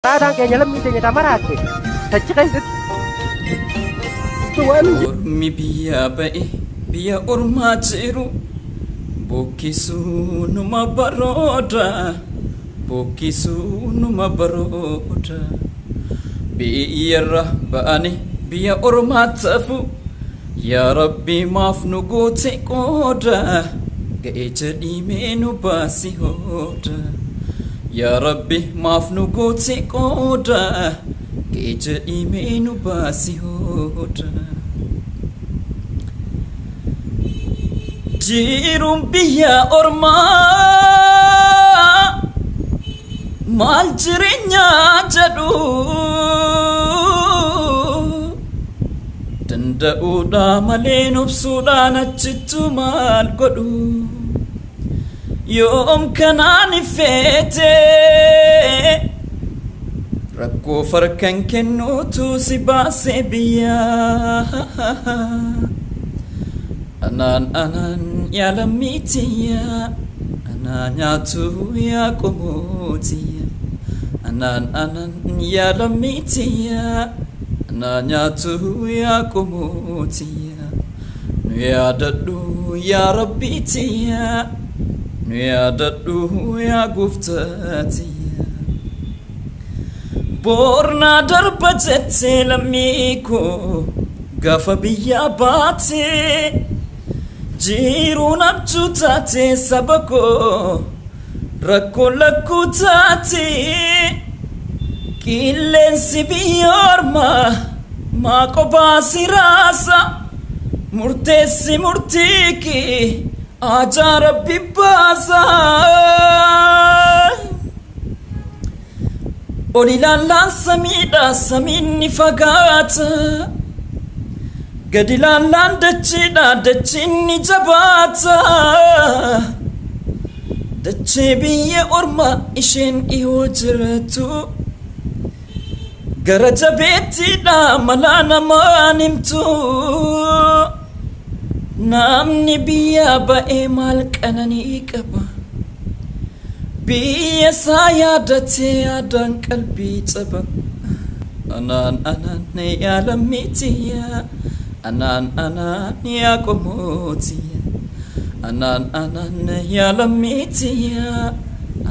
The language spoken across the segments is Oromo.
Taadaan keenya lammii keenya dhamaraate tachi keessatti Ormi biyya ba'e biyya ormaa jiru bokkisuu numa barooda bokkisuu numa barooda biyyarra ba'ane biyya ormaa tafu yaa rabbi maaf nu goote qooda ga'ee jedhimee nu baasi hooda yaa rabbi maaf nu goote qooda ga'ee jedhimee nu baasi hooda. Jiruun biyya ormaa maal jireenya jedhu danda'uudha malee obsuudhaan achittu maal godhu yoom kanaan ifeete rakkoo farkan kennuutu si baasee biyyaa. Anan yala mitiya ananyatu ya komotiya anan yala mitiya ananyatu ya komotiya nuya dadu ya rabbitiya nuya dadu ya guftatiya borna darbajette lamiko gafa biya baate Jiruun abjuu taate saba koo rakkoo lakkuu taate qilleensi biyya ormaa maa kophaa si raasa murteessi murtii kee ajaa rabbi baasa ol ilaallaan samiidha samiin ni fagaata. Gadi laalaan dachiidha dachiin ni jabaata dachee biyya ormaa isheen dhihoo jirtu gara jabeettiidha malaa namaan himtu namni biyya ba'ee maal qananii qaba biyya isaa yaadatee yaadaan qalbii caba anaan yaala mitiyaa. Anan ya komotiya anan ya lamitiya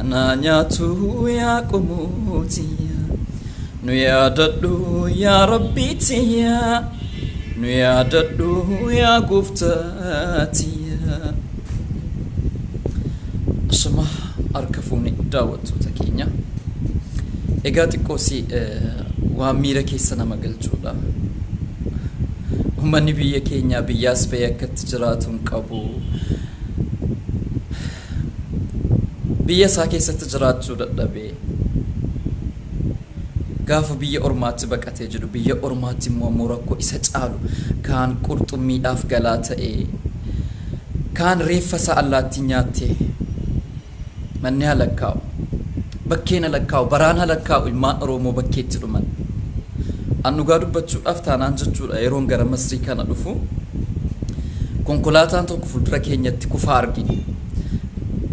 ananya tu ya komotiya nu ya dadu ya rabbitiya nu ya dadu ya guftatiya Shama arkafuni daawwattoota keenya egaa xiqqoosi waan miira keessa nama galchuudha. Uummanni biyya keenya biyyaas ba'ee akkatti jiraatuun qabu biyya isaa keessatti jiraachuu dadhabee gaafa biyya ormaatti baqatee jiru biyya ormaatti immoo rakkoo isa caalu kaan qurxummiidhaaf galaa ta'e kaan reeffa isaa allaattii nyaattee manni halakkaa'u bakkeen halakkaa'u baraan halakkaa'u ilmaan Oromoo bakkeetti dhuman. Annugaa dubbachuudhaaf taanaan jechuudha yeroon gara Masrii kana dhufu konkolaataan tokko fuuldura keenyatti kufaa argine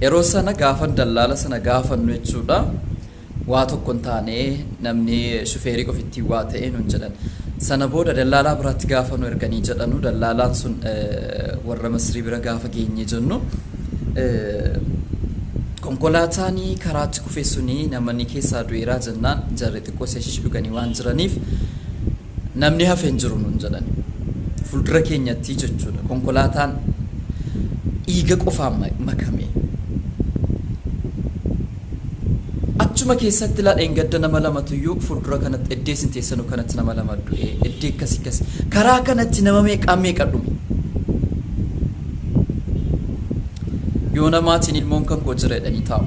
yeroo sana gaafan dallaala sana gaafannu jechuudha waa tokko hin taane namni shufeerii ofitti waa ta'e nun jedhan sana booda dallaalaa biraatti gaafannu erganii jedhanu dallaalaan sun warra Masrii bira gaafa geenye jennu konkolaataan karaatti kufe suni namni keessaa du'eeraa jennaan jarri xiqqoo seeshii dhuganii waan jiraniif namni hafe hin jiru nun jedhan fuuldura keenyatti jechuudha konkolaataan dhiiga qofaan makame achuma keessatti laadheen gadda nama lamatuyyuu fuuldura kanatti eddeesin teessanu kanatti nama lama du'e eddee akkasi karaa kanatti nama meeqa dhume yoo namaatiin ilmoon kan koo jira jedhanii taa'u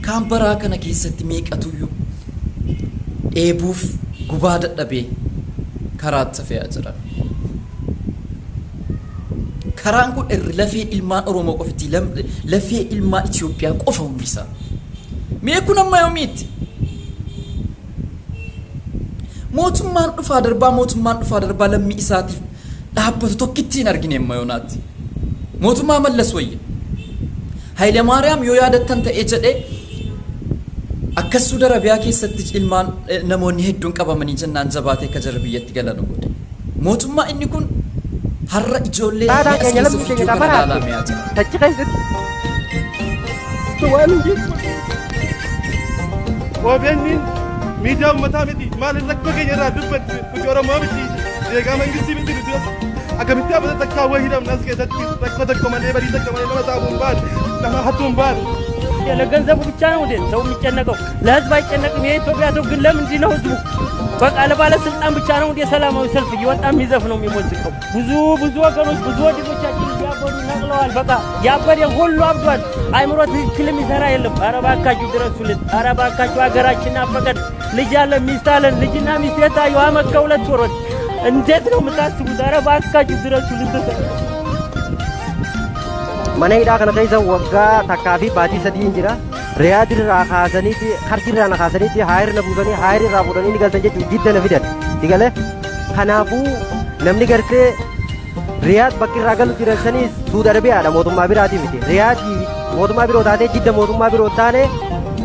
kaan baraa kana keessatti meeqatuyyuu dheebuuf gubaa dadhabee karaatti fe'aa jiran karaan kun lafee ilmaan Oromoo qofitti lafee ilmaan Itoophiyaa qofa hundisaa mee kun amma yoomiitti mootummaan dhufaa darbaa lammii isaatiif dhaabbatu tokkittiin argine mayonaatti mootummaa Mallas Wayya Haile Maariyaam yoo yaadattan ta'ee jedhe akka Suudi Arabiyaa keessatti ilmaan namoonni hedduun qabamanii jennaan jabaatee akka jara biyyatti galan godhe. Mootummaa inni kun har'a ijoollee Taadaan as keenya keessa lammii fichuu keenya kana maraate. ilaalaa mi'aa jira. Tachi keessatti. Waan hin jiru. OBN miidiyaa uummataa miti maaliif rakkoo keenya irraa dubbatti nuti Oromoo miti deegaa mangistii miti nuti akkamitti abata takkaa wayii hidhamna as keessatti rakkoo tokko malee badii tokko malee nama saamuu hin baane nama hattuu hin baane. ለገንዘቡ ብቻ ነው እንዴ ሰው የሚጨነቀው? ለህዝብ አይጨነቅም? የኢትዮጵያ ሰው ግን ለምንድን ነው ህዝቡ በቃ ለባለስልጣን ብቻ ነው እንዴ ሰላማዊ ሰልፍ እየወጣ የሚዘፍ ነው የሚሞዝቀው? ብዙ ወገኖች ብዙ ወንድሞቻችን ያበዱ ነቅለዋል። በቃ ያበደ ሁሉ አብዷል። አይምሮ ትክክል የሚሰራ የለም። ኧረ እባካችሁ ድረሱልን። ኧረ እባካችሁ ሀገራችን አፈቀድ ልጅ አለን ሚስት አለን። ልጅና ሚስት የታዩ አመት ከሁለት ወሮች እንዴት ነው የምታስቡት? ኧረ እባካችሁ ድረሱልን። Mana hidhaa kana keessa waggaa takkaa fi baatii sadii jira. Riyaad irraa kaasaniiti, harki irraa na kaasaniiti, haayir na buusanii, haayir irraa fuudhanii ni galtan jechuun jidda na fidan. Digale kanaafuu namni gartee Riyaad bakki irraa galu jiraatanis Suudi Arabiyaadha mootummaa biraatii miti. Riyaad mootummaa biroo taatee jidda mootummaa biroo taane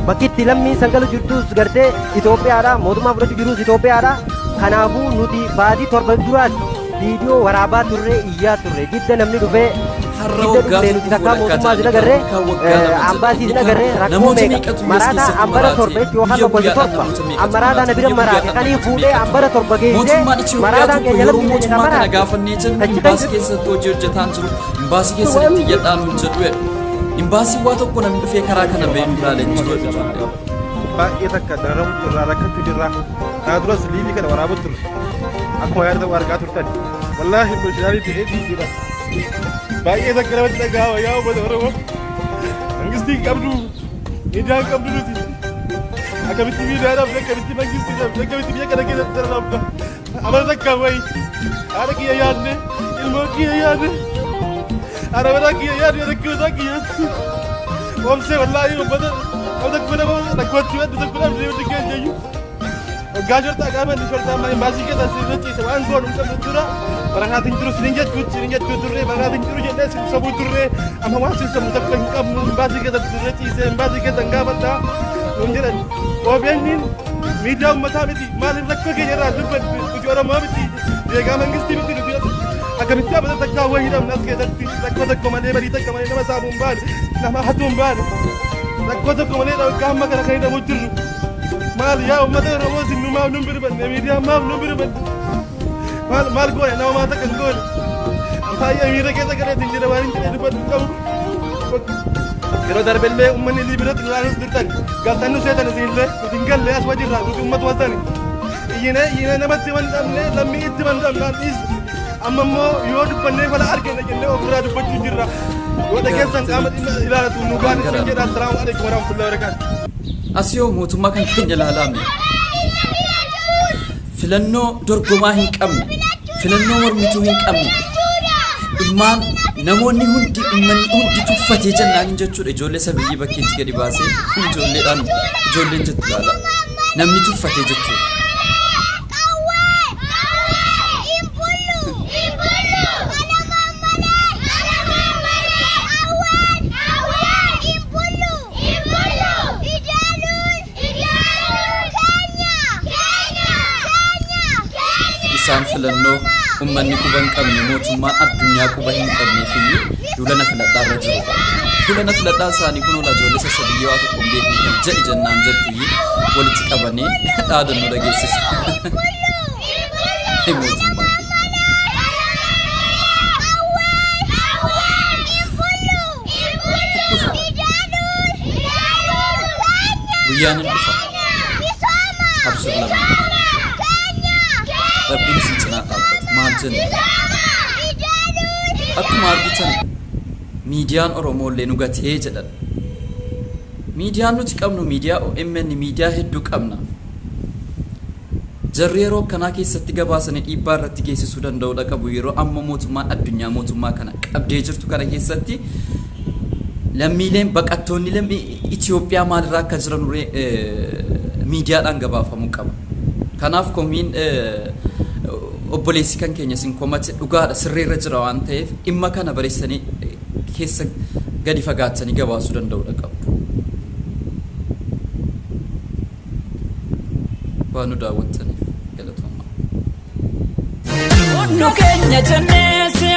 bakki itti lammii san galu jirtus gartee Itoophiyaadha. Mootummaa fudhachuu jirus Itoophiyaadha. Kanaafuu nuti baatii torba duraatti viidiyoo waraabaa turre iyyaa turre jidda namni dhufee har'a waggaa nuti takkaa mootummaa sila garree ambaasii sila garree rakkoo meeqa maraata ambara torba yookaan tokkotti torba maraata na bira maraate kanii fuudhee ambara torba geessee maraataan keenya lammii keenya mootummaa kana maraate gaafannee jennu imbaasii keessatti hojii hojjetaan jiru imbaasii keessatti iyyadhaan hin jedhu imbaasii waa tokko namni dhufee karaa kana beenu ilaalee jiru jechuudha. Baay'ee takka dararamu jirraa rakkatu jirraa kana duras liivii kana waraabu turre akkuma yaada ta'u argaa turtan wallaahi bulchinaalee ta'ee jira. Baay'ee takka namatti dhaga'ama yaa uummata Oromoo mangistiin qabdu miidiyaan qabdu nuti akkamitti miidiyaadhaaf akkamitti mangistiidhaaf akkamitti biyya kana keessatti dararaamna amala takka wayi haadha kiyya yaadne ilmoo kiyya yaadne haadha manaa kiyya yaadne rakkootaa kiyya oomsee wallaahi uummata tokko nama rakkoochuu adda tokko dhabdee hundi keenya iyyuu waggaa jortaa qaama inni shortaa amma imbaasii keessa sirrii ciise waan goonu hin qabnu dura barakaatiin jiru sinin jechuu turre barakaatiin jiru jennee sin sobuu turre amma waan sin sobu tokko hin qabnu imbaasii keessatti sirrii ciise imbaasii keessa hin gaafadhaa nuun jedhan OBN miidiyaa uummataa miti maaliif rakkoo keenya irraa dubbatti nuti Oromoo miti deegaa mangistii miti nuti akkamitti abata takkaa wayii hidhamna as keessatti rakkoo tokko malee badii tokko malee nama saamuu hin baane nama hattuu hin baane rakkoo tokko malee waggaa hamma kana kan hidhamuu jirru maal yaa uummata Oromoo sin nu maaf nun birbanne miidiyaan maaf nun birbanne maal goone nama maa takka hin goone baay'ee miira keessa galeetiin jedha waan hin jedhee dubbatu qabu yeroo darbellee uummanni liibirratti nu aanus dirtan galtan nu seetan isinillee nuti hin galle as wajirraa nuti uummatu wasani iyyinee namatti man dhabne lammii itti man dhabnaan dhiisu amma immoo yoo dubbannee fala argina jennee ofirraa dubbachuu jirra yoo dhageessan qaama dhimma ilaalatu nu gaan isin jedha assalaamu alaikum warahmatullahi wabarakaatu. Asiyoo mootummaa kan keenya ilaalaame filannoo dorgomaa hin qabne filannoo mormituu hin qabne ilmaan namoonni hundi uummanni hundi tuffatee jennaan jechuudha ijoollee sabiyyii bakkeetti gadi baasee ijoolleedhaan ijoolleen jettu ilaala namni tuffatee jechuudha. Isaan filannoo uummanni quba hin qabne mootummaan addunyaa quba hin qabneefiyyuu duulana filadhaa irra jiru. Duulana filadhaa isaanii kun ola ijoollee sassabiyyoo waa tokko hin beekne kan jedhi jennaan jettuyyii walitti qabanii dhaadannoo dhageessisu. Mootummaa guyyaan hin dhufa. Absur lama. Rabbiin isin cinaa dhaabbatu maal jenna akkuma argitan miidiyaan Oromooillee nu gatee jedhan miidiyaan nuti qabnu miidiyaa OMN miidiyaa hedduu qabna jarri yeroo akkanaa keessatti gabaasanii dhiibbaa irratti geessisuu danda'udha qabu yeroo amma mootummaan addunyaa mootummaa kana qabdee jirtu kana keessatti lammiileen baqattoonni lammii Itoophiyaa maalirraa akka jiran miidiyaadhaan gabaafamuu qaba kanaaf komiin obboleessi kan keenya sin komate dhugaadha sirreerra jira waan ta'eef dhimma kana bareessanii keessa gadi fagaatsanii gabaasuu danda'udha qabdu. waanu daawwattaniif galatooma. Nu keenya jennee si